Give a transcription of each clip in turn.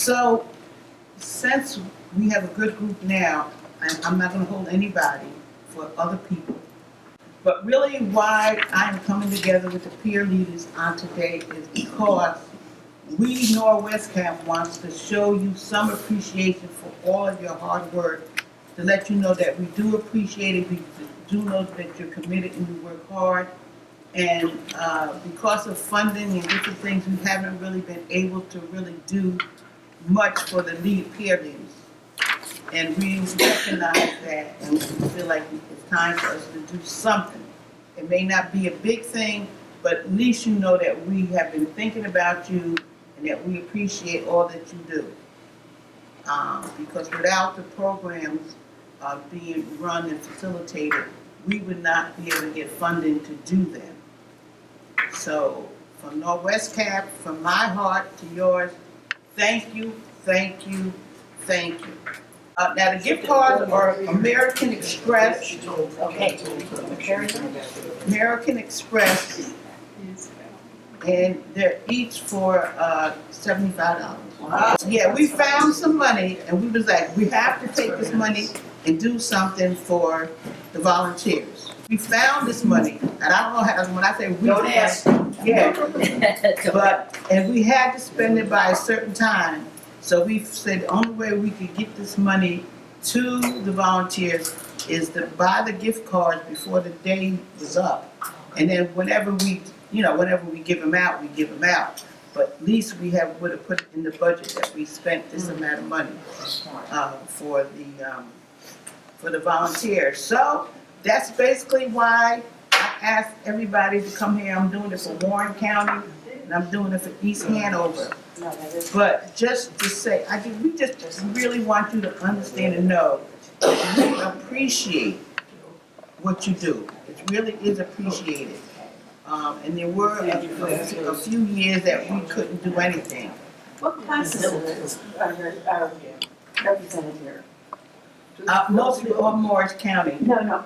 So, since we have a good group now, and I'm not gonna hold anybody for other people, but really why I'm coming together with the peer leaders on today is because we, Norwescap, wants to show you some appreciation for all of your hard work, to let you know that we do appreciate it, we do know that you're committed and you work hard. And because of funding and different things, we haven't really been able to really do much for the peer leaders. And we recognize that, and we feel like it's time for us to do something. It may not be a big thing, but at least you know that we have been thinking about you and that we appreciate all that you do. Because without the programs being run and facilitated, we would not be able to get funding to do them. So, from Norwescap, from my heart to yours, thank you, thank you, thank you. Now, the gift cards are American Express. Okay. American Express, and they're each for $75. Wow. Yeah, we found some money, and we was like, we have to take this money and do something for the volunteers. We found this money, and I don't know how, when I say we. Don't ask. Yeah, but, and we had to spend it by a certain time. So we said the only way we could get this money to the volunteers is to buy the gift cards before the day was up. And then whenever we give them out, we give them out. But at least we would have put it in the budget that we spent this amount of money for the volunteers. So that's basically why I asked everybody to come here. I'm doing it for Warren County, and I'm doing it for East Hanover. But just to say, we just really want you to understand and know that we appreciate what you do. It really is appreciated. And there were a few years that we couldn't do anything. What classes are represented here? Mostly all Morris County. No,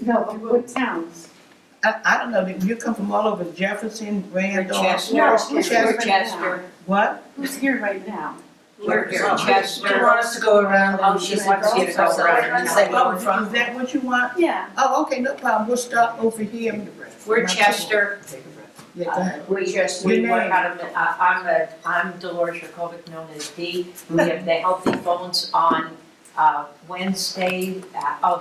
but what towns? I don't know, you come from all over, Jefferson, Randolph. Chester. What? Who's here right now? We're here in Chester. Do you want us to go around Oh, and she just wants you to go around and say Oh, where we're from. is that what you want? Yeah. Oh, okay, no problem, we'll start over here. We're Chester. Yeah, go ahead. We just, Your we work name? out of, I'm Dolores Rakovic, known as Dee. We have the Healthy Phones on Wednesday.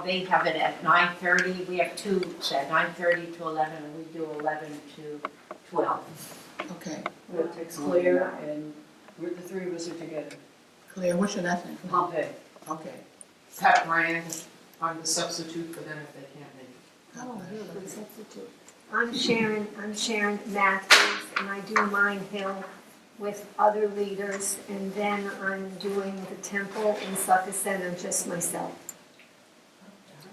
They have it at 9:30. We have two, so at 9:30 to 11, and we do 11 to 12. Okay, It's Claire and we're the three of us are together. Claire, what's your last name? Pompey. Okay. Pat Ryan, I'm the substitute for them if they can't make it. God bless. Good substitute. I'm Sharon Matthews, and I do Mine Hill with other leaders, and then I'm doing the temple in Sucker Center, just myself.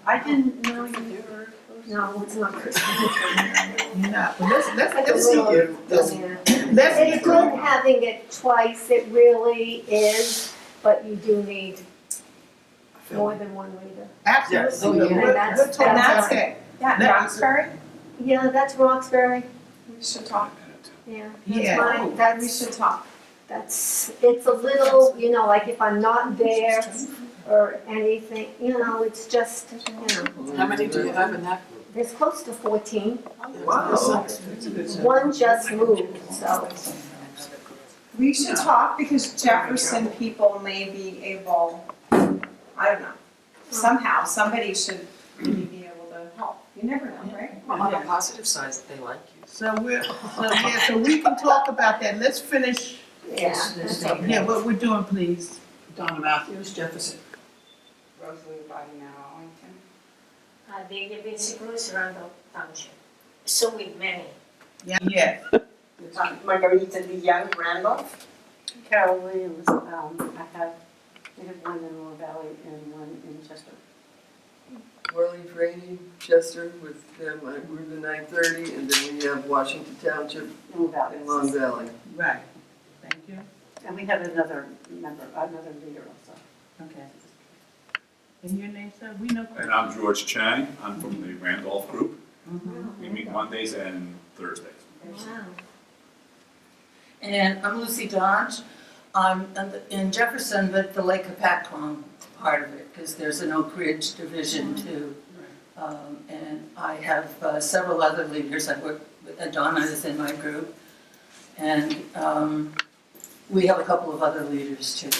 I didn't know you were. No, it's not Christmas. Yeah, well, let's Like a see little- you. Let's It's good having it twice, it really is, but you do need more than one leader. Absolutely. Oh, yeah. We're That's- talking about that's- that. Yeah, Let- Roxbury? Yeah, that's Roxbury, We should talk. yeah. Yeah. That's mine, We that's, should talk. it's a little, like if I'm not there or anything, it's just, How many do you have in that group? there's close to 14. Wow. One just moved, so. We should talk because Jefferson people may be able, I don't know, somehow, somebody should maybe be able to help. You never know, right? Well, on the positive side, they like you. So so we can talk about that. Let's finish, Yeah, that's okay. yeah, what we're doing, please. Donna Matthews, Jefferson. Rosalie Body now, Arlington. They live in Vince-cruz, Randolph Township. So with many. Yeah. Margarita the Young Randolph. Carol Williams, we have one in Lower Valley and one in Chester. Marlene Franey, Chester with them, we're the 9:30, and then we have Washington Township Lower Valley. and Long Valley. Right. Thank you. And we have another member, another leader also. Okay. And your name, sir? We know And first. I'm George Chang. I'm from the Randolph Group. Mhm. We meet Mondays and Thursdays. Wow. And I'm Lucy Dodge. In Jefferson, but the Lake Apacon part of it, because there's an Oak Ridge division too. And I have several other leaders. I work with Donna is in my group. And we have a couple of other leaders too.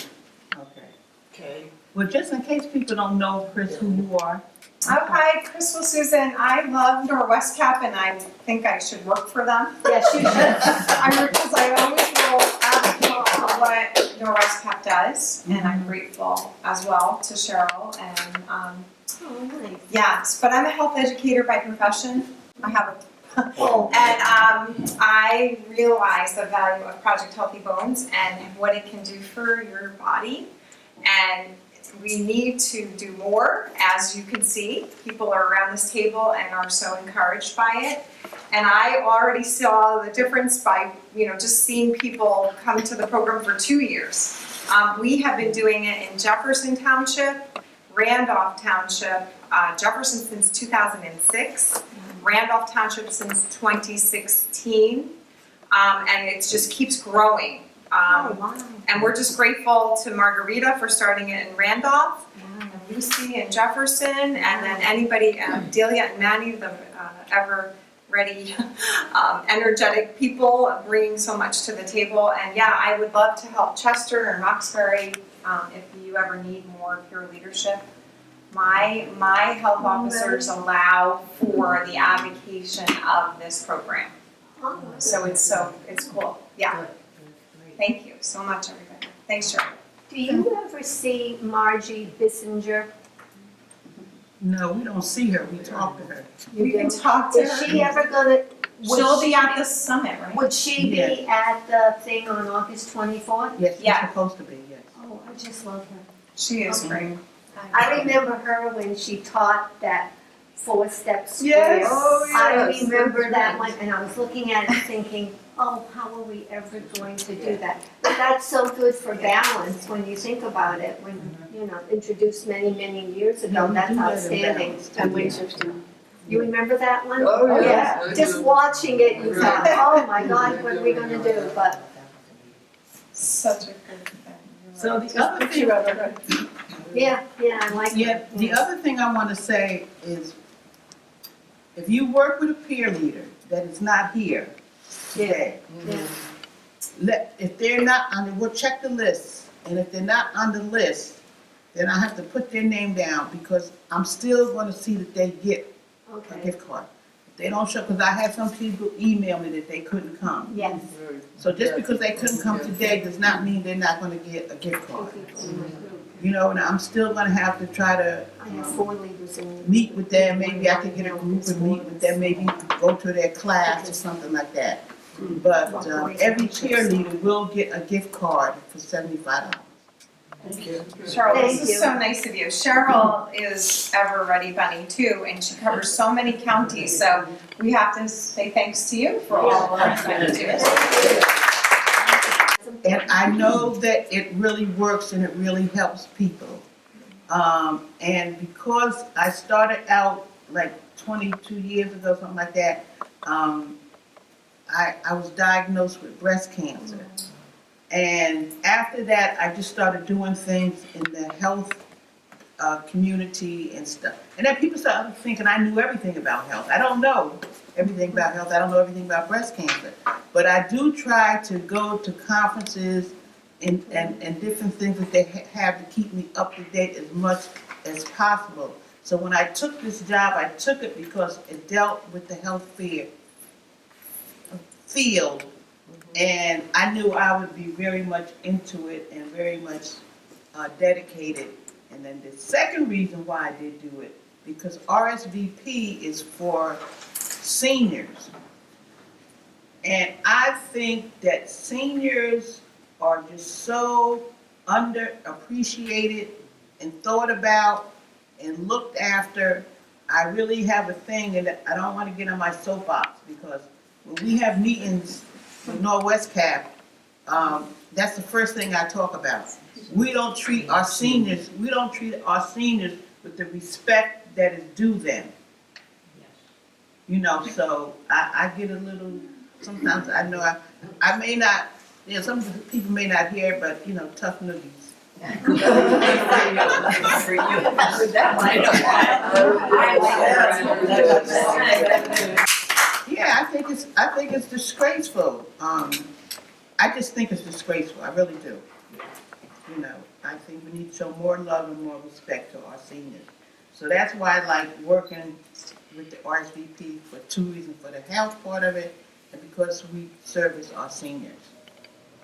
Okay. Well, just in case people don't know, Chris, who you are. Hi, Crystal Susan. I love Norwescap and I think I should work for them. Yes, you should. Because I always will advocate for what Norwescap does, and I'm grateful as well to Cheryl. And Oh, nice. yes, but I'm a health educator by profession. I have a Oh, and I realize the value of Project Healthy Bones and what it can do for your body. And we need to do more, as you can see. People are around this table and are so encouraged by it. And I already saw the difference by, just seeing people come to the program for 2 years. We have been doing it in Jefferson Township, Randolph Township, Jefferson since 2006, Randolph Township since 2016, and it just keeps growing. Oh, wow. And we're just grateful to Margarita for starting it in Randolph, and Lucy in Jefferson, and then anybody, Delia and Manny, the ever-ready, energetic people bringing so much to the table. And yeah, I would love to help Chester or Roxbury if you ever need more peer leadership. My health officers allow for the advocation of this program. Oh, So it's cool. Yeah. Thank you so much, everybody. Thanks, Cheryl. do you ever see Margie Bissinger? No, we don't see her, we talk to her. You can talk to Is her. she ever gonna, She'll be at the summit, right? would she be Yes. at the thing on August 24th? Yes, she's Yeah. supposed to be, yes. Oh, I just love her. She is great. I remember her when she taught that 4-step square. Yes. Oh, I yes, remember that's that right. one, and I was looking at it thinking, oh, how are we ever going to do that? But that's so good for balance when you think about it, when, introduced many, many years Yeah, ago, we that's do that in outstanding. balance, too, And yeah. Winchester. You remember that one? Oh, yes, I Just do. watching it, you thought, Right. oh my God, what are we gonna do? But, Such a good thing. So the other thing, yeah, I like it. yeah, the other thing I want to say is, if you work with a peer leader that is not here today, if they're not on, we'll check the list, and if they're not on the list, then I have to put their name down, because I'm still gonna see that they get a Okay, gift card. If they don't show, because I had some people email me that they couldn't come. yes. So just because they couldn't come today does not mean they're not gonna get a gift card. And I'm still gonna have to try to I have 4 leaders in. meet with them, maybe I could get a group and meet with them, maybe go to their class or something like that. But every cheerleader will get a gift card for $75. Cheryl, Thank this is you. so nice of you. Cheryl is ever ready bunny too, and she covers so many counties, so we have to say thanks to you for all of that you do. And I know that it really works and it really helps people. And because I started out like 22 years ago, something like that, I was diagnosed with breast cancer. And after that, I just started doing things in the health community and stuff. And then people started thinking I knew everything about health. I don't know everything about health. I don't know everything about breast cancer. But I do try to go to conferences and different things that they have to keep me up to date as much as possible. So when I took this job, I took it because it dealt with the health field. And I knew I would be very much into it and very much dedicated. And then the second reason why I did do it, because RSVP is for seniors. And I think that seniors are just so underappreciated and thought about and looked after. I really have a thing, and I don't want to get on my soapbox, because when we have meetings with Norwescap, that's the first thing I talk about. We don't treat our seniors with the respect that is due them. So I get a little, sometimes I know I may not Yeah, some people may not hear, but tough noogies. For you. Yeah, I think it's disgraceful. I just think it's disgraceful. I really do. I think we need to show more love and more respect to our seniors. So that's why I like working with the RSVP for two reasons: for the health part of it, and because we service our seniors.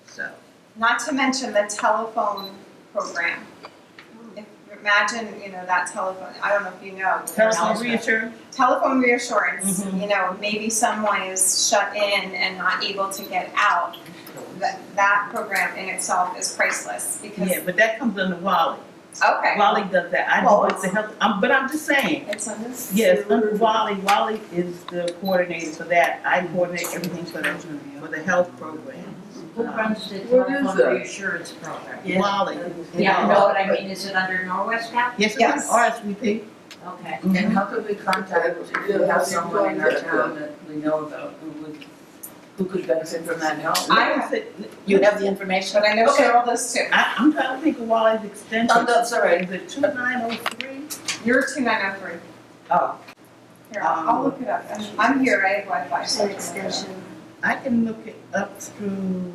So. Not to mention the telephone program. Imagine, that telephone, I don't know if you know. Telephone reassurance. Telephone reassurance, maybe someone is shut in and not able to get out. That program in itself is priceless because. Yeah, but that comes under Wally. Okay. Wally does that. I Well, do with the health, but I'm just saying. It's under. Yes, under Wally. Wally is the coordinator for that. I coordinate everything for the health program. Who runs the What is telephone that? reassurance program? Wally. Yeah, no, but I mean, is it under Norwescap? Yes, Yes. it's RSVP. Okay. And how could we contact, if we have someone in our town that we know about who could benefit from that help? You have the information. But I know Okay. Cheryl does too. I'm trying to think of Wally's extension. Oh, that's all right. Is it 2903? You're 2903. Oh. Here, I'll look it up. I'm here, I have Wi-Fi. It's so an I can look it up. extension. I can look it up through.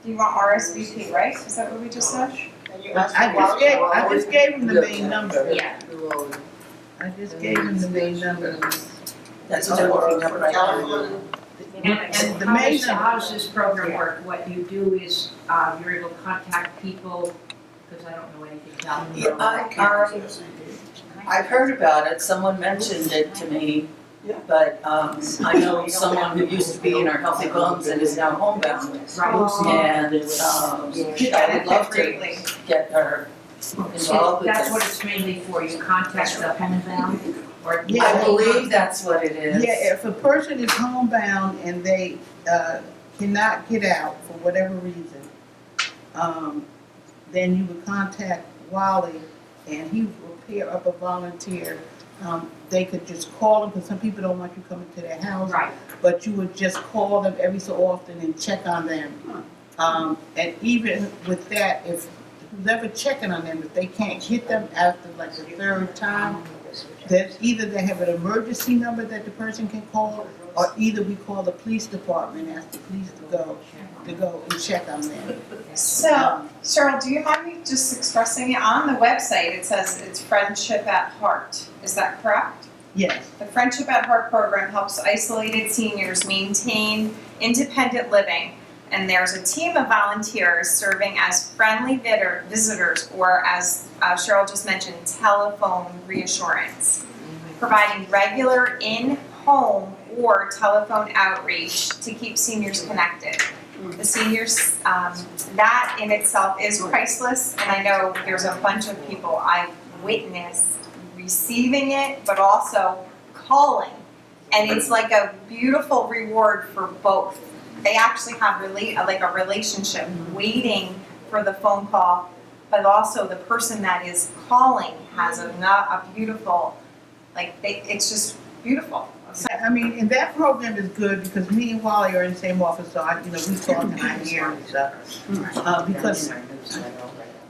Do you want RSVP, right? Is that what we just said? And you ask I for Wally. just gave him the main number. Yeah. I just gave him the main number. That's what I'm looking up right now. Telephone. And The how main does, number- how does this program work? What you do is, you're able to contact people, because I don't know anything about Yeah, I've heard about it, someone mentioned it to me, but I know someone who used to be in our Healthy Bones and is now homebound. And I would love to Greatly. get her involved with That's what this. it's mainly for, you contact the homebound, or. Yeah. I believe that's what it is. Yeah, if a person is homebound and they cannot get out for whatever reason, then you would contact Wally and he will pair up a volunteer. They could just call them, because some people don't want you coming to their house. Right. But you would just call them every so often and check on them. And even with that, if who's ever checking on them, if they can't get them after like the third time, that either they have an emergency number that the person can call, or either we call the police department and ask the police to go and check on them. So, Cheryl, do you mind me just expressing it? On the website, it says it's Friendship at Heart. Is that correct? Yes. The Friendship at Heart program helps isolated seniors maintain independent living. And there's a team of volunteers serving as friendly visitors, or as Cheryl just mentioned, telephone reassurance, providing regular in-home or telephone outreach to keep seniors connected. The seniors, that in itself is priceless, and I know there's a bunch of people I've witnessed receiving it, but also calling. And it's like a beautiful reward for both. They actually have a relationship waiting for the phone call, but also the person that is calling has a beautiful, it's just beautiful. I mean, and that program is good because me and Wally are in the same office, so we talk and I hear and stuff.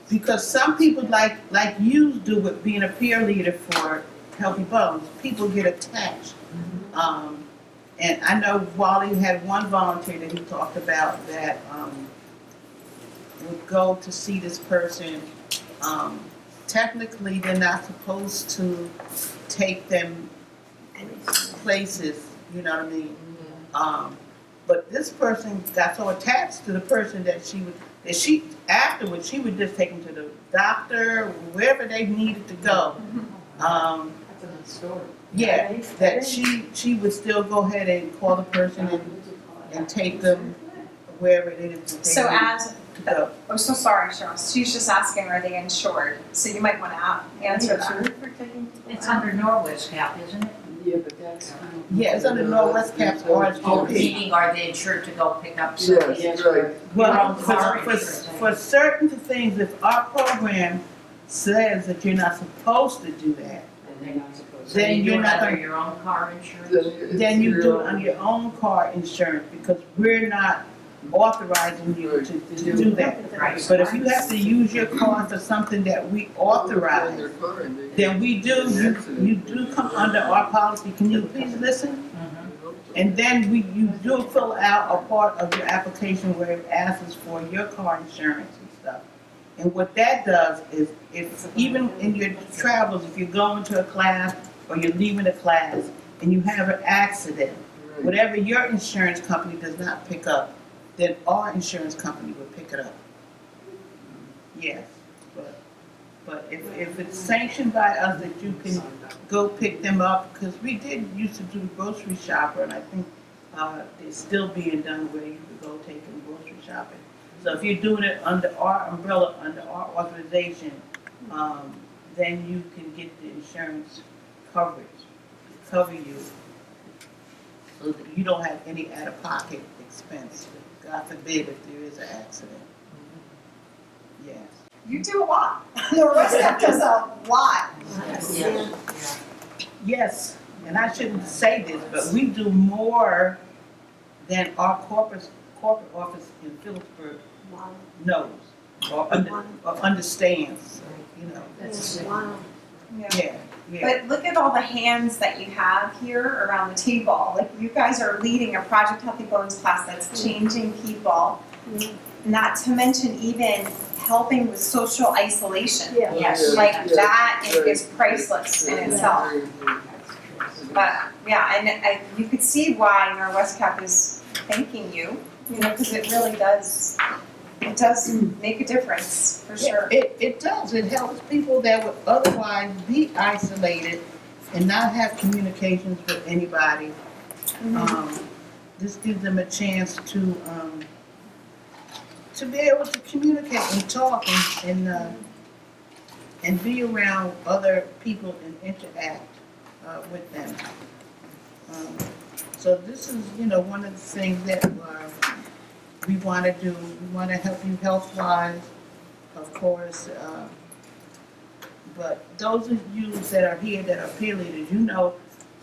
Because some people like you do with being a peer leader for Healthy Bones, people get attached. And I know Wally had one volunteer that he talked about that would go to see this person. Technically, they're not supposed to take them places, you know what I mean? But this person got so attached to the person that afterwards, she would just take them to the doctor, wherever they needed to go. That's another story. Yeah, that she would still go ahead and call the person and take them wherever it is that So they as, need to go. I'm so sorry, Cheryl, she's just asking, are they insured? So you might want to answer that. It's under Norwescap, isn't it? Yeah, but that's. Yeah, it's under Norwescap's Oh, RSVP. meaning are they insured to go pick up Yes, somebody? right. Well, car for insurance. certain things, if our program says that you're not supposed to do that, So then you you're do it not under gonna, your own car insurance? then you do it on your own car insurance, because we're not authorizing you to do that. Right. But if you have to use your car for something that we authorize, Their car and they then we do, you do come under our policy. Can you please listen? And then you do fill out a part of your application where it asks us for your car insurance and stuff. And what that does is, if even in your travels, if you're going to a class or you're leaving a class and you have an accident, whatever your insurance company does not pick up, then our insurance company will pick it up. Yes, but if it's sanctioned by us that you can go pick them up, because we did used to do grocery shopper, and I think it's still being done where you could go take them grocery shopping. So if you're doing it under our umbrella, under our authorization, then you can get the insurance coverage, cover you, so that you don't have any out-of-pocket expense. God forbid if there is an accident. Yes. You do a lot. Norwescap does a lot. Yeah. Yes, and I shouldn't say this, but we do more than our corporate office in Phillipsburg Wow. knows or understands, you know. Wow. Yeah, yeah. But look at all the hands that you have here around the table. Like, you guys are leading a Project Healthy Bones class that's changing people. Not to mention even helping with social isolation. Yeah. Yes. Like, that is priceless in itself. But, yeah, and you could see why Norwescap is thanking you, you know, because it really does, it does make a difference, for sure. It does. It helps people that would otherwise be isolated and not have communications with anybody. This gives them a chance to be able to communicate and talk and be around other people and interact with them. So this is, you know, one of the things that we want to do. We want to help you health-wise, of course. But those of you that are here that are peer leaders, you know,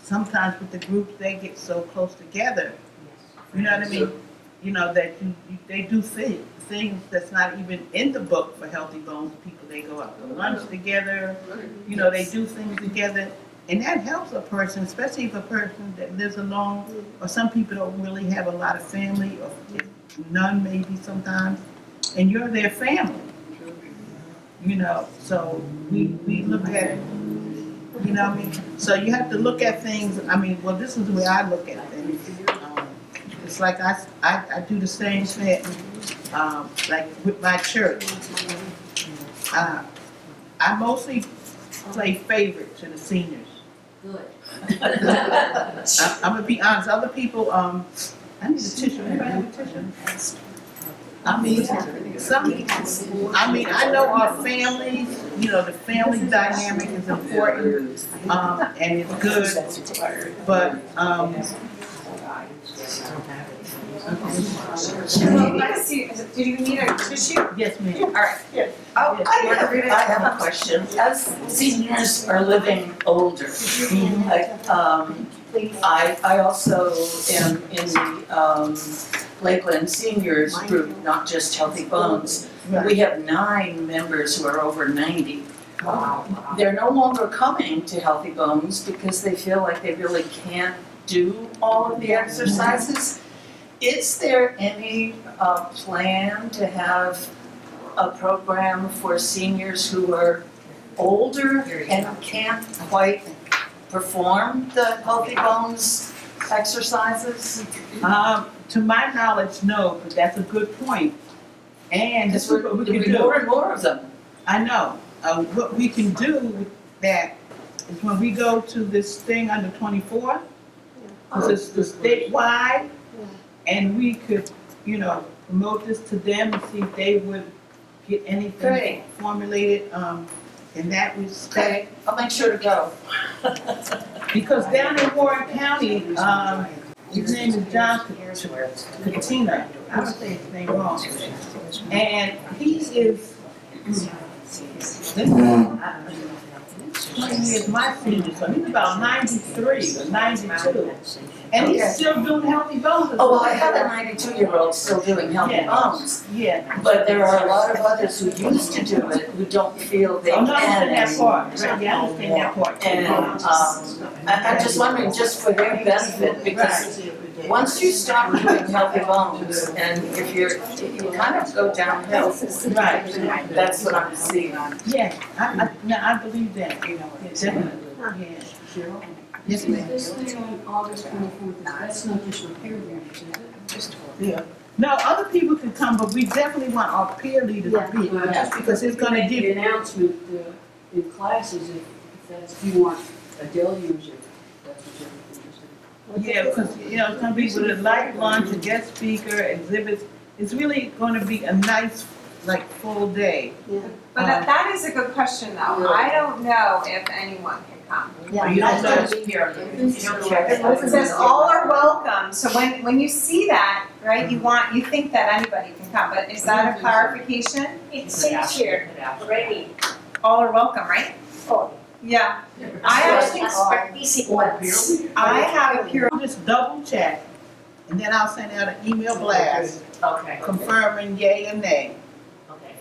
sometimes with the groups, they get so close together. You know what I mean? You know, that they do things that's not even in the book for Healthy Bones people. They go out to lunch together, you know, they do things together. And that helps a person, especially if a person that lives alone, or some people don't really have a lot of family, or none maybe sometimes, and you're their family. You know, so we look at it, you know what I mean? So you have to look at things, I mean, well, this is the way I look at things. It's like I do the same thing, like with my church. I mostly play favorite to the seniors. Good. I'm gonna be honest, other people, I need a tissue, anybody have a tissue? I mean, I know our families, you know, the family dynamic is important, and it's good, but, Did you need a tissue? yes, ma'am. All right. Yes. Oh, I have a question. As seniors are living older, I also am in the Lakeland Seniors Group, not just Healthy Bones. We have 9 members who are over 90. They're no longer coming to Healthy Bones because they feel like they really can't do all of the exercises. Is there any plan to have a program for seniors who are older and can't quite perform the Healthy Bones exercises? To my knowledge, no, but that's a good point. And this Because is what we we're can doing do. more and more of them. I know. What we can do with that is when we go to this thing under 24, because it's the statewide, and we could, you know, promote this to them and see if they would get anything Great. formulated in that respect. I'll make sure to go. Because down in Warren County, his name is John Katina. I don't say his name wrong. And he is, 20 years my senior, so he's about 93 or 92. And he's still doing healthy bones. Oh, well, I have a 92-year-old still doing healthy Yeah. bones, Yeah. but there are a lot of others who used to do it who don't feel they I'm can not understand that anymore. part, right, yeah, I understand that part. And, I'm just wondering, just for their benefit, because once you stop doing healthy bones, and if you kind of go downhill, Right. that's what I'm seeing. Yeah, I believe that, yeah, definitely, yeah. Cheryl? Yes, ma'am. This thing on August 24th, that's not just for peer leaders, is it? Just Yeah. No, other people can come, but we definitely want our peer leaders to be, just because it's gonna make give. the announcement in classes if that's, if you want a deluge, if that's what you're interested in. Yeah, because, it's gonna be with a light lunch, a guest speaker, exhibits. It's really gonna be a nice, full day. But that is a good question though. I don't know if anyone can come. But you don't know. It says all are welcome, so when you see that, right, you think that anybody can come, but is that a clarification? It says here, ready. All are welcome, right? Oh. Yeah, I actually, Participants. I have a peer, I'll just double check, and then I'll send out an email blast Okay. confirming yay and nay. Okay.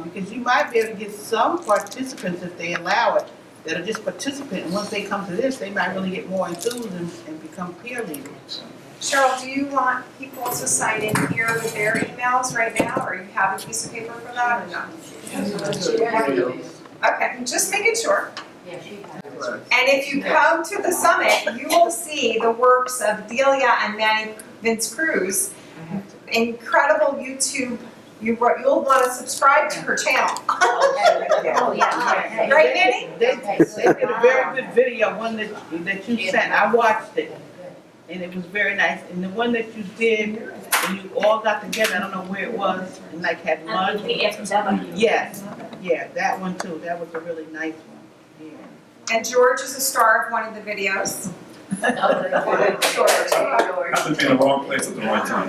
Because you might be able to get some participants if they allow it, that are just participants. And once they come to this, they might really get more enthused and become peer leaders. Cheryl, do you want people to sign in here with their emails right now, or you have a piece of paper for that, or no? Okay, just making sure. Yeah, she has. And if you come to the summit, you will see the works of Delia and Manny Vince-cruz. Incredible YouTube, you'll want to subscribe to her channel. Oh, yeah. Right, Manny? They did a very good video, one that you sent, I watched it. And it was very nice. And the one that you did, and you all got together, I don't know where it was, and had lunch. Yes, yeah, that one too, that was a really nice one, yeah. And George is a star of one of the videos. Happened to be in the wrong place at the right time.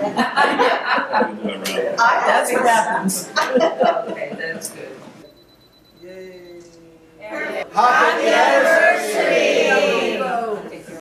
That's what happens. Okay, that's good. Yay.